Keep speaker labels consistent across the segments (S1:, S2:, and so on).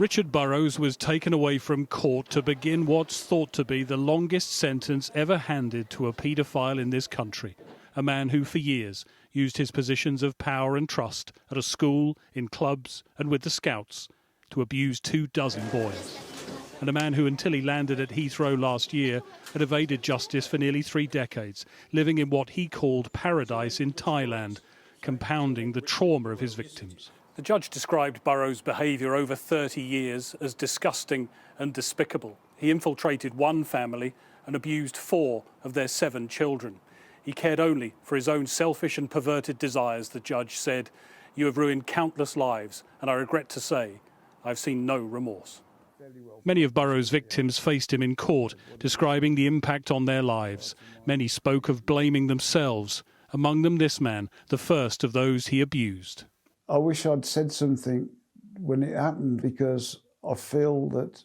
S1: Richard Burrows was taken away from court to begin what's thought to be the longest sentence ever handed to a paedophile in this country. A man who for years used his positions of power and trust at a school, in clubs and with the Scouts to abuse 24 boys. And a man who, until he landed at Heathrow last year, had evaded justice for nearly 3 decades, living in what he called paradise in Thailand, compounding the trauma of his victims. The judge described Burrows' behaviour over 30 years as disgusting and despicable. He infiltrated one family and abused 4 of their 7 children. He cared only for his own selfish and perverted desires, the judge said. You have ruined countless lives, and I regret to say I've seen no remorse. Many of Burrows' victims faced him in court, describing the impact on their lives. Many spoke of blaming themselves, among them this man, the first of those he abused.
S2: I wish I'd said something when it happened, because I feel that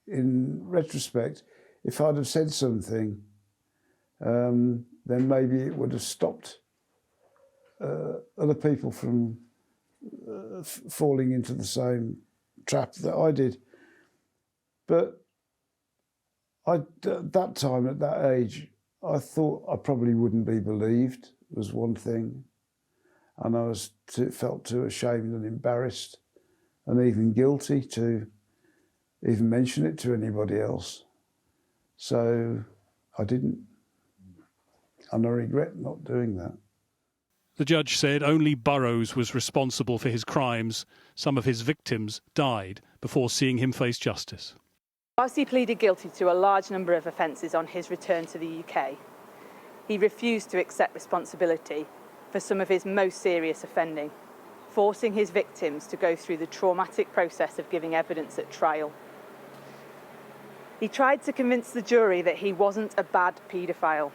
S2: in retrospect, if I'd have said something, then maybe it would have stopped other people from falling into the same trap that I did. But at that time, at that age, I thought I probably wouldn't be believed, was one thing. And I felt too ashamed and embarrassed and even guilty to even mention it to anybody else. So I didn't. And I regret not doing that.
S1: The judge said only Burrows was responsible for his crimes. Some of his victims died before seeing him face justice.
S3: Whilst he pleaded guilty to a large number of offences on his return to the UK, he refused to accept responsibility for some of his most serious offending, forcing his victims to go through the traumatic process of giving evidence at trial. He tried to convince the jury that he wasn't a bad paedophile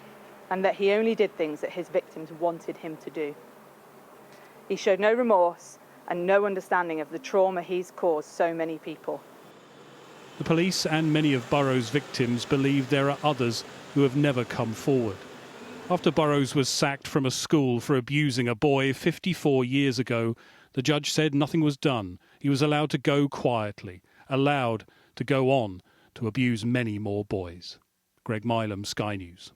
S3: and that he only did things that his victims wanted him to do. He showed no remorse and no understanding of the trauma he's caused so many people.
S1: The police and many of Burrows' victims believe there are others who have never come forward. After Burrows was sacked from a school for abusing a boy 54 years ago, the judge said nothing was done. He was allowed to go quietly, allowed to go on to abuse many more boys. Greg Milam, Sky News.